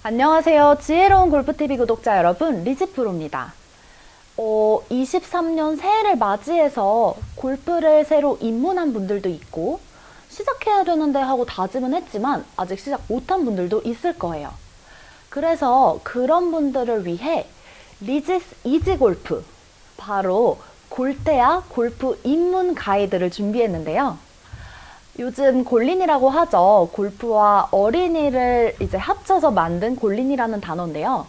안녕하세요. 지혜로운 골프TV 구독자 여러분, 리즈프로입니다. 23년 새해를 맞이해서 골프를 새로 입문한 분들도 있고 시작해야 되는데 하고 다짐은 했지만 아직 시작 못한 분들도 있을 거예요. 그래서 그런 분들을 위해 리지스 이지골프, 바로 골테아 골프 입문 가이드를 준비했는데요. 요즘 골린이라고 하죠. 골프와 어린이를 이제 합쳐서 만든 골린이라는 단어인데요.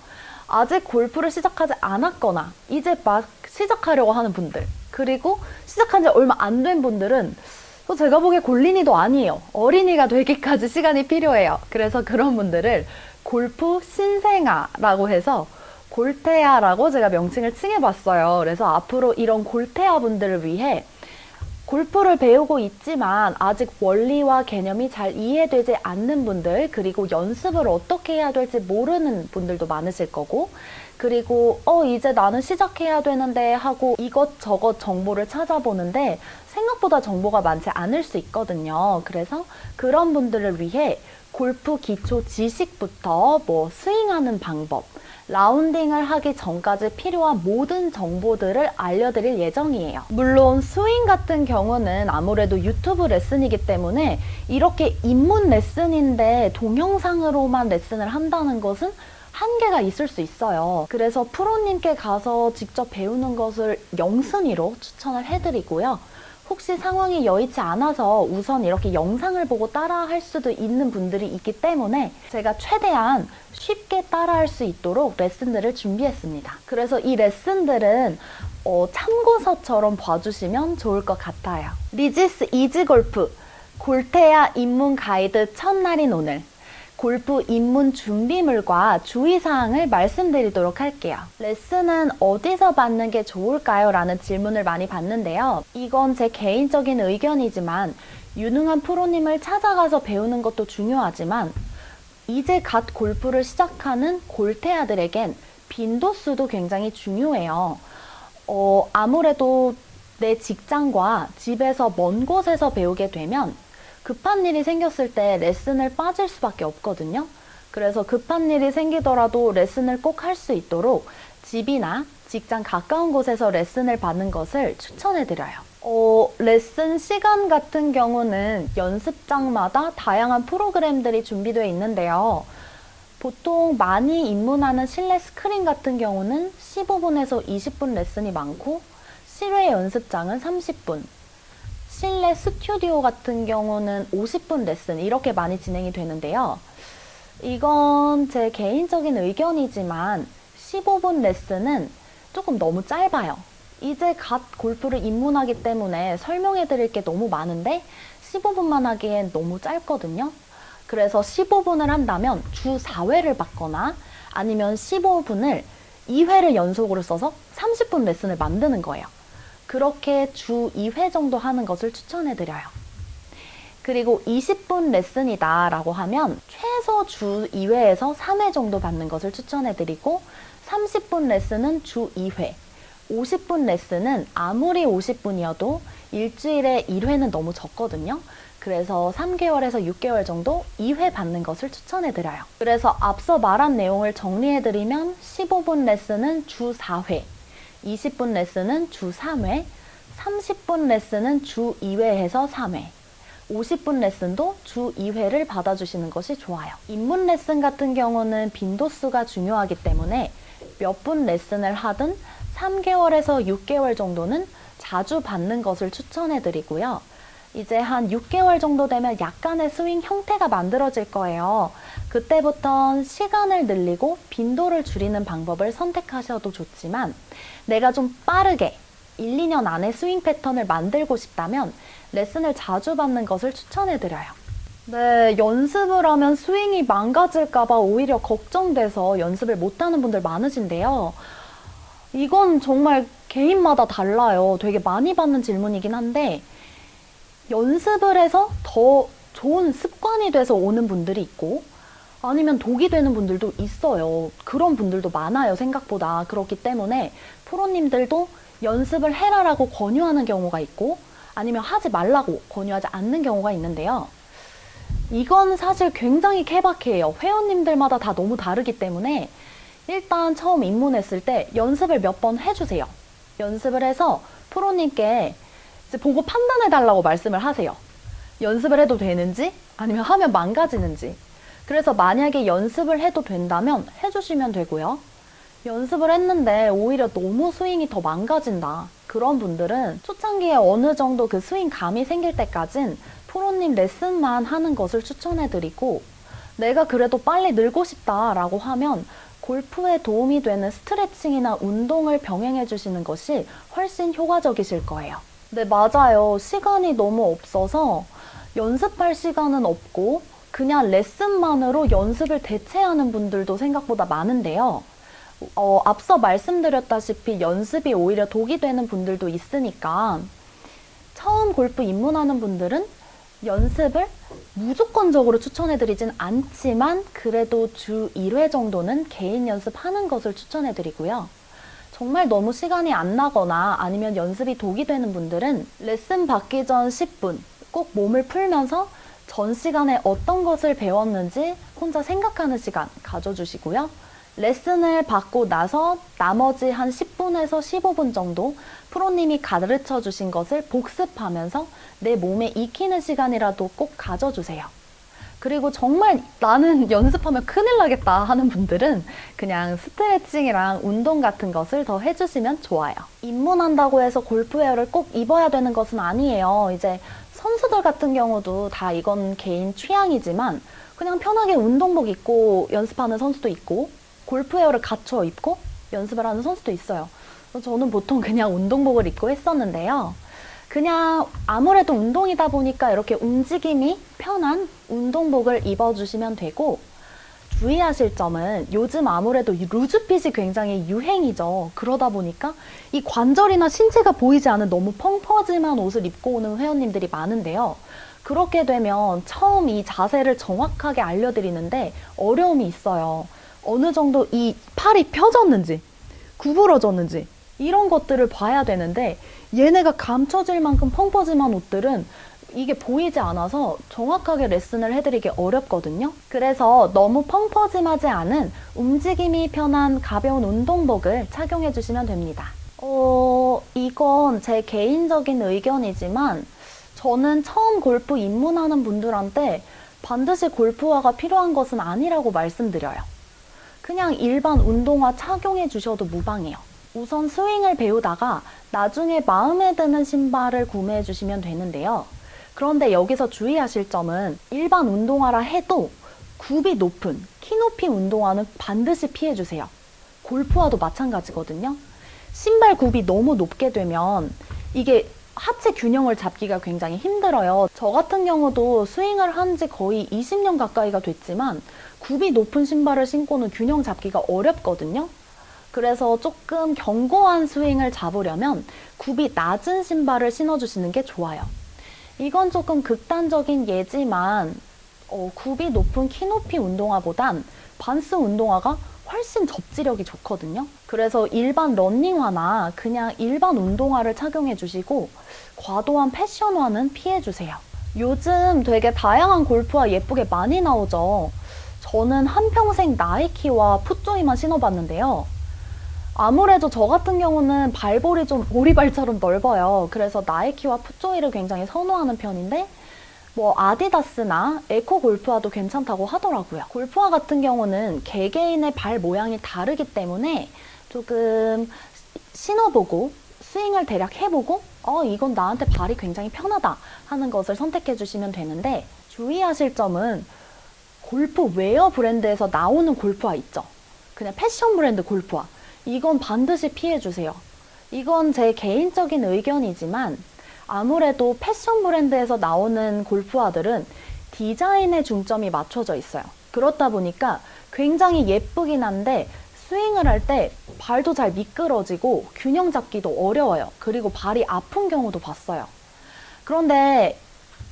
아직 골프를 시작하지 않았거나 이제 막 시작하려고 하는 분들, 그리고 시작한 지 얼마 안 된 분들은 제가 보기에 골린이도 아니에요. 어린이가 되기까지 시간이 필요해요. 그래서 그런 분들을 골프 신생아라고 해서 골테아라고 제가 명칭을 칭해봤어요. 그래서 앞으로 이런 골테아 분들을 위해 골프를 배우고 있지만 아직 원리와 개념이 잘 이해되지 않는 분들, 그리고 연습을 어떻게 해야 될지 모르는 분들도 많으실 거고, 그리고 이제 나는 시작해야 되는데 하고 이것저것 정보를 찾아보는데 생각보다 정보가 많지 않을 수 있거든요. 그래서 그런 분들을 위해 골프 기초 지식부터 스윙하는 방법, 라운딩을 하기 전까지 필요한 모든 정보들을 알려드릴 예정이에요. 물론 스윙 같은 경우는 아무래도 유튜브 레슨이기 때문에 이렇게 입문 레슨인데 동영상으로만 레슨을 한다는 것은 한계가 있을 수 있어요. 그래서 프로님께 가서 직접 배우는 것을 영순위로 추천을 해드리고요. 혹시 상황이 여의치 않아서 우선 이렇게 영상을 보고 따라할 수도 있는 분들이 있기 때문에 제가 최대한 쉽게 따라할 수 있도록 레슨들을 준비했습니다. 그래서 이 레슨들은 참고서처럼 봐주시면 좋을 것 같아요. 리지스 이지골프 골테아 입문 가이드 첫날인 오늘, 골프 입문 준비물과 주의사항을 말씀드리도록 할게요. 레슨은 어디서 받는 게 좋을까요? 라는 질문을 많이 받는데요. 이건 제 개인적인 의견이지만 유능한 프로님을 찾아가서 배우는 것도 중요하지만 이제 갓 골프를 시작하는 골테아들에겐 빈도수도 굉장히 중요해요. 아무래도 내 직장과 집에서 먼 곳에서 배우게 되면 급한 일이 생겼을 때 레슨을 빠질 수밖에 없거든요. 그래서 급한 일이 생기더라도 레슨을 꼭 할 수 있도록 집이나 직장 가까운 곳에서 레슨을 받는 것을 추천해드려요. 레슨 시간 같은 경우는 연습장마다 다양한 프로그램들이 준비되어 있는데요. 보통 많이 입문하는 실내 스크린 같은 경우는 15분에서 20분 레슨이 많고, 실외 연습장은 30분, 실내 스튜디오 같은 경우는 50분 레슨, 이렇게 많이 진행이 되는데요. 이건 제 개인적인 의견이지만 15분 레슨은 조금 너무 짧아요. 이제 갓 골프를 입문하기 때문에 설명해 드릴 게 너무 많은데 15분만 하기엔 너무 짧거든요. 그래서 15분을 한다면 주 4회를 받거나 아니면 15분을 2회를 연속으로 써서 30분 레슨을 만드는 거예요. 그렇게 주 2회 정도 하는 것을 추천해드려요. 그리고 20분 레슨이다 라고 하면 최소 주 2회에서 3회 정도 받는 것을 추천해드리고, 30분 레슨은 주 2회, 50분 레슨은 아무리 50분이어도 일주일에 1회는 너무 적거든요. 그래서 3개월에서 6개월 정도 2회 받는 것을 추천해드려요. 그래서 앞서 말한 내용을 정리해드리면 15분 레슨은 주 4회, 20분 레슨은 주 3회, 30분 레슨은 주 2회에서 3회, 50분 레슨도 주 2회를 받아주시는 것이 좋아요. 입문 레슨 같은 경우는 빈도수가 중요하기 때문에 몇 분 레슨을 하든 3개월에서 6개월 정도는 자주 받는 것을 추천해드리고요. 이제 한 6개월 정도 되면 약간의 스윙 형태가 만들어질 거예요. 그때부턴 시간을 늘리고 빈도를 줄이는 방법을 선택하셔도 좋지만, 내가 좀 빠르게 1, 2년 안에 스윙 패턴을 만들고 싶다면 레슨을 자주 받는 것을 추천해드려요. 네, 연습을 하면 스윙이 망가질까봐 오히려 걱정돼서 연습을 못하는 분들 많으신데요. 이건 정말 개인마다 달라요. 되게 많이 받는 질문이긴 한데, 연습을 해서 더 좋은 습관이 돼서 오는 분들이 있고, 아니면 독이 되는 분들도 있어요. 그런 분들도 많아요, 생각보다. 그렇기 때문에 프로님들도 연습을 해라라고 권유하는 경우가 있고, 아니면 하지 말라고 권유하지 않는 경우가 있는데요. 이건 사실 굉장히 케바케예요. 회원님들마다 다 너무 다르기 때문에 일단 처음 입문했을 때 연습을 몇 번 해주세요. 연습을 해서 프로님께 이제 보고 판단해달라고 말씀을 하세요. 연습을 해도 되는지 아니면 하면 망가지는지. 그래서 만약에 연습을 해도 된다면 해주시면 되고요. 연습을 했는데 오히려 너무 스윙이 더 망가진다. 그런 분들은 초창기에 어느 정도 그 스윙 감이 생길 때까진 프로님 레슨만 하는 것을 추천해드리고, 내가 그래도 빨리 늘고 싶다라고 하면 골프에 도움이 되는 스트레칭이나 운동을 병행해 주시는 것이 훨씬 효과적이실 거예요. 네, 맞아요. 시간이 너무 없어서 연습할 시간은 없고 그냥 레슨만으로 연습을 대체하는 분들도 생각보다 많은데요. 앞서 말씀드렸다시피 연습이 오히려 독이 되는 분들도 있으니까 처음 골프 입문하는 분들은 연습을 무조건적으로 추천해드리진 않지만 그래도 주 1회 정도는 개인 연습하는 것을 추천해드리고요. 정말 너무 시간이 안 나거나 아니면 연습이 독이 되는 분들은 레슨 받기 전 10분 꼭 몸을 풀면서 전 시간에 어떤 것을 배웠는지 혼자 생각하는 시간 가져주시고요. 레슨을 받고 나서 나머지 한 10분에서 15분 정도 프로님이 가르쳐 주신 것을 복습하면서 내 몸에 익히는 시간이라도 꼭 가져주세요. 그리고 정말 나는 연습하면 큰일 나겠다 하는 분들은 그냥 스트레칭이랑 운동 같은 것을 더 해주시면 좋아요. 입문한다고 해서 골프웨어를 꼭 입어야 되는 것은 아니에요. 이제 선수들 같은 경우도 다 이건 개인 취향이지만 그냥 편하게 운동복 입고 연습하는 선수도 있고 골프웨어를 갖춰 입고 연습을 하는 선수도 있어요. 저는 보통 그냥 운동복을 입고 했었는데요. 그냥 아무래도 운동이다 보니까 이렇게 움직임이 편한 운동복을 입어주시면 되고, 주의하실 점은 요즘 아무래도 이 루즈핏이 굉장히 유행이죠. 그러다 보니까 이 관절이나 신체가 보이지 않은 너무 펑퍼짐한 옷을 입고 오는 회원님들이 많은데요. 그렇게 되면 처음 이 자세를 정확하게 알려드리는데 어려움이 있어요. 어느 정도 이 팔이 펴졌는지 구부러졌는지 이런 것들을 봐야 되는데 얘네가 감춰질 만큼 펑퍼짐한 옷들은 이게 보이지 않아서 정확하게 레슨을 해드리기 어렵거든요. 그래서 너무 펑퍼짐하지 않은 움직임이 편한 가벼운 운동복을 착용해 주시면 됩니다. 이건 제 개인적인 의견이지만 저는 처음 골프 입문하는 분들한테 반드시 골프화가 필요한 것은 아니라고 말씀드려요. 그냥 일반 운동화 착용해 주셔도 무방해요. 우선 스윙을 배우다가 나중에 마음에 드는 신발을 구매해 주시면 되는데요. 그런데 여기서 주의하실 점은 일반 운동화라 해도 굽이 높은 키 높이 운동화는 반드시 피해 주세요. 골프화도 마찬가지거든요. 신발 굽이 너무 높게 되면 이게 하체 균형을 잡기가 굉장히 힘들어요. 저 같은 경우도 스윙을 한 지 거의 20년 가까이가 됐지만 굽이 높은 신발을 신고는 균형 잡기가 어렵거든요. 그래서 조금 견고한 스윙을 잡으려면 굽이 낮은 신발을 신어주시는 게 좋아요. 이건 조금 극단적인 예지만 굽이 높은 키 높이 운동화보단 반스 운동화가 훨씬 접지력이 좋거든요. 그래서 일반 러닝화나 그냥 일반 운동화를 착용해 주시고 과도한 패션화는 피해 주세요. 요즘 되게 다양한 골프화 예쁘게 많이 나오죠. 저는 한평생 나이키와 풋조이만 신어봤는데요. 아무래도 저 같은 경우는 발볼이 좀 오리발처럼 넓어요. 그래서 나이키와 풋조이를 굉장히 선호하는 편인데 뭐 아디다스나 에코 골프화도 괜찮다고 하더라고요. 골프화 같은 경우는 개개인의 발 모양이 다르기 때문에 조금 신어보고 스윙을 대략 해보고 이건 나한테 발이 굉장히 편하다 하는 것을 선택해 주시면 되는데, 주의하실 점은 골프 웨어 브랜드에서 나오는 골프화 있죠. 그냥 패션 브랜드 골프화. 이건 반드시 피해 주세요. 이건 제 개인적인 의견이지만 아무래도 패션 브랜드에서 나오는 골프화들은 디자인에 중점이 맞춰져 있어요. 그렇다 보니까 굉장히 예쁘긴 한데 스윙을 할 때 발도 잘 미끄러지고 균형 잡기도 어려워요. 그리고 발이 아픈 경우도 봤어요. 그런데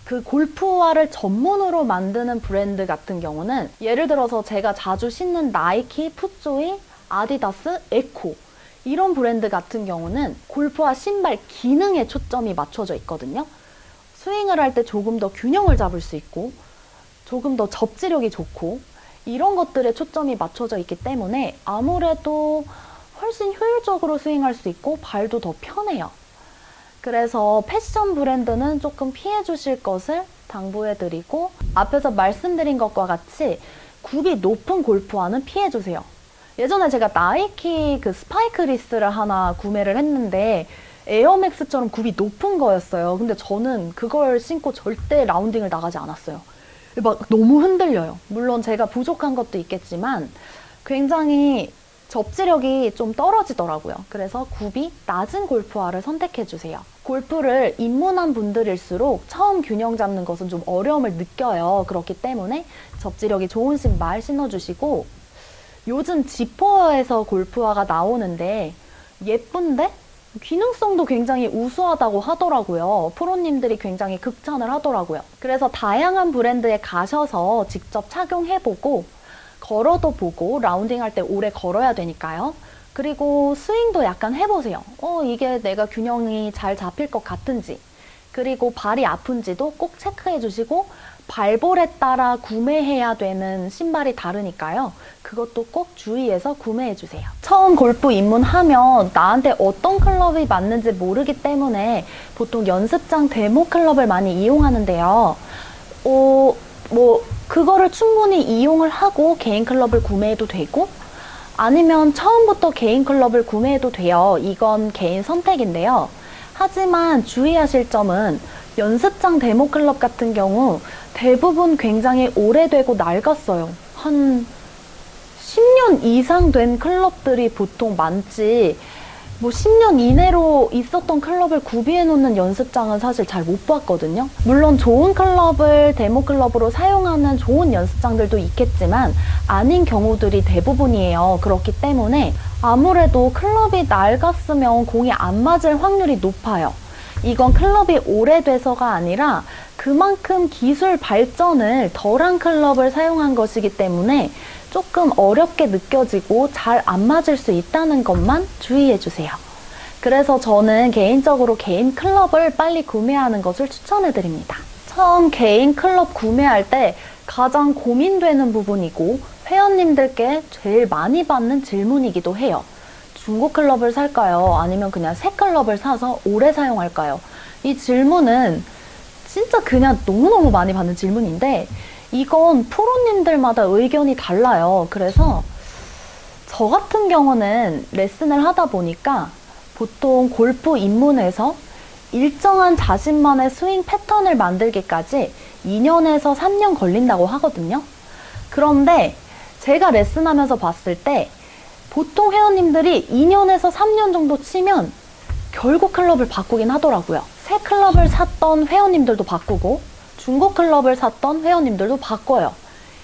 그 골프화를 전문으로 만드는 브랜드 같은 경우는 예를 들어서 제가 자주 신는 나이키, 풋조이, 아디다스, 에코 이런 브랜드 같은 경우는 골프화 신발 기능에 초점이 맞춰져 있거든요. 스윙을 할 때 조금 더 균형을 잡을 수 있고 조금 더 접지력이 좋고 이런 것들에 초점이 맞춰져 있기 때문에 아무래도 훨씬 효율적으로 스윙할 수 있고 발도 더 편해요. 그래서 패션 브랜드는 조금 피해 주실 것을 당부해 드리고, 앞에서 말씀드린 것과 같이 굽이 높은 골프화는 피해 주세요. 예전에 제가 나이키 그 스파이크 리스를 하나 구매를 했는데 에어맥스처럼 굽이 높은 거였어요. 근데 저는 그걸 신고 절대 라운딩을 나가지 않았어요. 막 너무 흔들려요. 물론 제가 부족한 것도 있겠지만 굉장히 접지력이 좀 떨어지더라고요. 그래서 굽이 낮은 골프화를 선택해 주세요. 골프를 입문한 분들일수록 처음 균형 잡는 것은 좀 어려움을 느껴요. 그렇기 때문에 접지력이 좋은 신발 신어주시고, 요즘 지퍼에서 골프화가 나오는데 예쁜데 기능성도 굉장히 우수하다고 하더라고요. 프로님들이 굉장히 극찬을 하더라고요. 그래서 다양한 브랜드에 가셔서 직접 착용해보고 걸어도 보고, 라운딩 할 때 오래 걸어야 되니까요. 그리고 스윙도 약간 해보세요. 이게 내가 균형이 잘 잡힐 것 같은지, 그리고 발이 아픈지도 꼭 체크해 주시고, 발볼에 따라 구매해야 되는 신발이 다르니까요. 그것도 꼭 주의해서 구매해 주세요. 처음 골프 입문하면 나한테 어떤 클럽이 맞는지 모르기 때문에 보통 연습장 데모 클럽을 많이 이용하는데요. 그거를 충분히 이용을 하고 개인 클럽을 구매해도 되고, 아니면 처음부터 개인 클럽을 구매해도 돼요. 이건 개인 선택인데요. 하지만 주의하실 점은 연습장 데모 클럽 같은 경우 대부분 굉장히 오래되고 낡았어요. 한 10년 이상 된 클럽들이 보통 많지, 10년 이내로 있었던 클럽을 구비해 놓는 연습장은 사실 잘 못 봤거든요. 물론 좋은 클럽을 데모 클럽으로 사용하는 좋은 연습장들도 있겠지만 아닌 경우들이 대부분이에요. 그렇기 때문에 아무래도 클럽이 낡았으면 공이 안 맞을 확률이 높아요. 이건 클럽이 오래돼서가 아니라 그만큼 기술 발전을 덜한 클럽을 사용한 것이기 때문에 조금 어렵게 느껴지고 잘 안 맞을 수 있다는 것만 주의해 주세요. 그래서 저는 개인적으로 개인 클럽을 빨리 구매하는 것을 추천해 드립니다. 처음 개인 클럽 구매할 때 가장 고민되는 부분이고 회원님들께 제일 많이 받는 질문이기도 해요. 중고 클럽을 살까요? 아니면 그냥 새 클럽을 사서 오래 사용할까요? 이 질문은 진짜 그냥 너무너무 많이 받는 질문인데, 이건 프로님들마다 의견이 달라요. 그래서 저 같은 경우는 레슨을 하다 보니까 보통 골프 입문에서 일정한 자신만의 스윙 패턴을 만들기까지 2년에서 3년 걸린다고 하거든요. 그런데 제가 레슨하면서 봤을 때 보통 회원님들이 2년에서 3년 정도 치면 결국 클럽을 바꾸긴 하더라고요. 새 클럽을 샀던 회원님들도 바꾸고 중고 클럽을 샀던 회원님들도 바꿔요.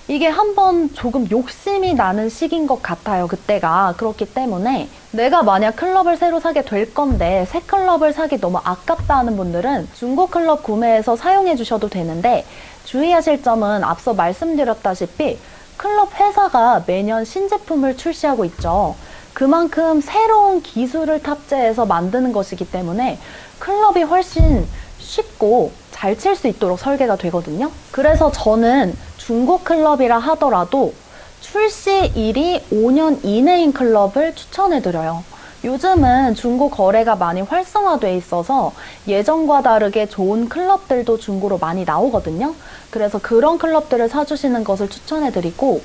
이게 한번 조금 욕심이 나는 시기인 것 같아요, 그때가. 그렇기 때문에 내가 만약 클럽을 새로 사게 될 건데 새 클럽을 사기 너무 아깝다 하는 분들은 중고 클럽 구매해서 사용해 주셔도 되는데, 주의하실 점은 앞서 말씀드렸다시피 클럽 회사가 매년 신제품을 출시하고 있죠. 그만큼 새로운 기술을 탑재해서 만드는 것이기 때문에 클럽이 훨씬 쉽고 잘 칠 수 있도록 설계가 되거든요. 그래서 저는 중고 클럽이라 하더라도 출시일이 5년 이내인 클럽을 추천해드려요. 요즘은 중고 거래가 많이 활성화돼 있어서 예전과 다르게 좋은 클럽들도 중고로 많이 나오거든요. 그래서 그런 클럽들을 사주시는 것을 추천해드리고,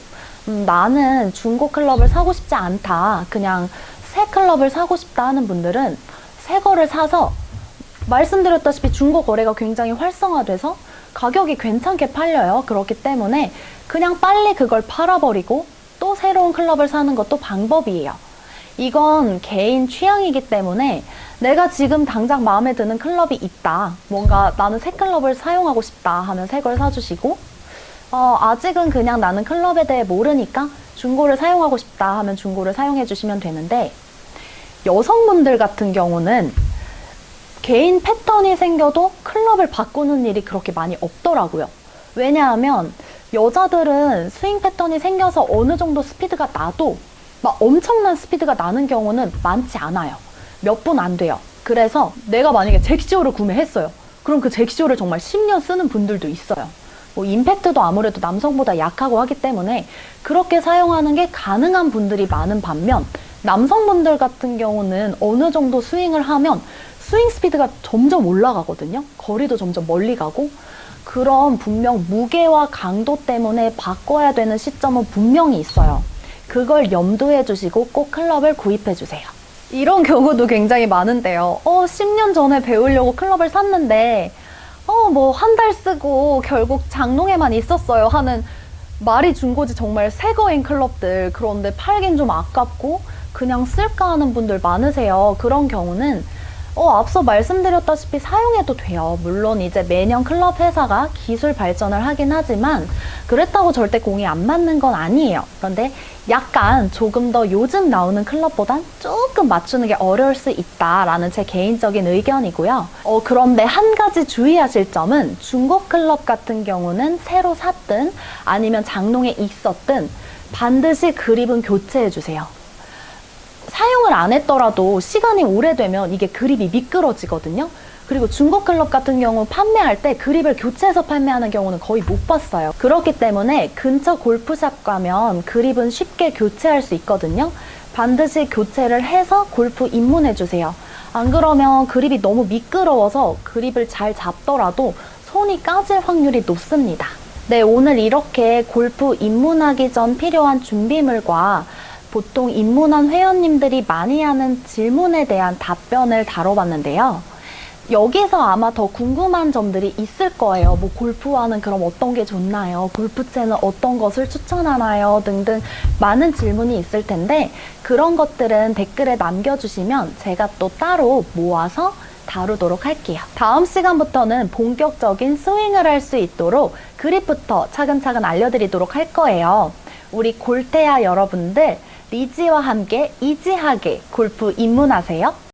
나는 중고 클럽을 사고 싶지 않다, 그냥 새 클럽을 사고 싶다 하는 분들은 새 거를 사서, 말씀드렸다시피 중고 거래가 굉장히 활성화돼서 가격이 괜찮게 팔려요. 그렇기 때문에 그냥 빨리 그걸 팔아버리고 또 새로운 클럽을 사는 것도 방법이에요. 이건 개인 취향이기 때문에 내가 지금 당장 마음에 드는 클럽이 있다, 뭔가 나는 새 클럽을 사용하고 싶다 하면 새 걸 사주시고, 아직은 그냥 나는 클럽에 대해 모르니까 중고를 사용하고 싶다 하면 중고를 사용해 주시면 되는데, 여성분들 같은 경우는 개인 패턴이 생겨도 클럽을 바꾸는 일이 그렇게 많이 없더라고요. 왜냐하면 여자들은 스윙 패턴이 생겨서 어느 정도 스피드가 나도 막 엄청난 스피드가 나는 경우는 많지 않아요. 몇 분 안 돼요. 그래서 내가 만약에 잭시오를 구매했어요. 그럼 그 잭시오를 정말 10년 쓰는 분들도 있어요. 뭐 임팩트도 아무래도 남성보다 약하고 하기 때문에 그렇게 사용하는 게 가능한 분들이 많은 반면 남성분들 같은 경우는 어느 정도 스윙을 하면 스윙 스피드가 점점 올라가거든요. 거리도 점점 멀리 가고. 그럼 분명 무게와 강도 때문에 바꿔야 되는 시점은 분명히 있어요. 그걸 염두해 주시고 꼭 클럽을 구입해 주세요. 이런 경우도 굉장히 많은데요. 10년 전에 배우려고 클럽을 샀는데 뭐 한 달 쓰고 결국 장롱에만 있었어요 하는 말이 중고지 정말 새 거인 클럽들. 그런데 팔긴 좀 아깝고 그냥 쓸까 하는 분들 많으세요. 그런 경우는 앞서 말씀드렸다시피 사용해도 돼요. 물론 이제 매년 클럽 회사가 기술 발전을 하긴 하지만 그렇다고 절대 공이 안 맞는 건 아니에요. 그런데 약간 조금 더 요즘 나오는 클럽보단 조금 맞추는 게 어려울 수 있다라는 제 개인적인 의견이고요. 그런데 한 가지 주의하실 점은 중고 클럽 같은 경우는 새로 샀든 아니면 장롱에 있었든 반드시 그립은 교체해 주세요. 사용을 안 했더라도 시간이 오래되면 이게 그립이 미끄러지거든요. 그리고 중고 클럽 같은 경우 판매할 때 그립을 교체해서 판매하는 경우는 거의 못 봤어요. 그렇기 때문에 근처 골프샵 가면 그립은 쉽게 교체할 수 있거든요. 반드시 교체를 해서 골프 입문해 주세요. 안 그러면 그립이 너무 미끄러워서 그립을 잘 잡더라도 손이 까질 확률이 높습니다. 네, 오늘 이렇게 골프 입문하기 전 필요한 준비물과 보통 입문한 회원님들이 많이 하는 질문에 대한 답변을 다뤄봤는데요. 여기서 아마 더 궁금한 점들이 있을 거예요. 뭐 골프화는 그럼 어떤 게 좋나요? 골프채는 어떤 것을 추천하나요? 등등 많은 질문이 있을 텐데 그런 것들은 댓글에 남겨주시면 제가 또 따로 모아서 다루도록 할게요. 다음 시간부터는 본격적인 스윙을 할 수 있도록 그립부터 차근차근 알려드리도록 할 거예요. 우리 골테아 여러분들 리지와 함께 이지하게 골프 입문하세요.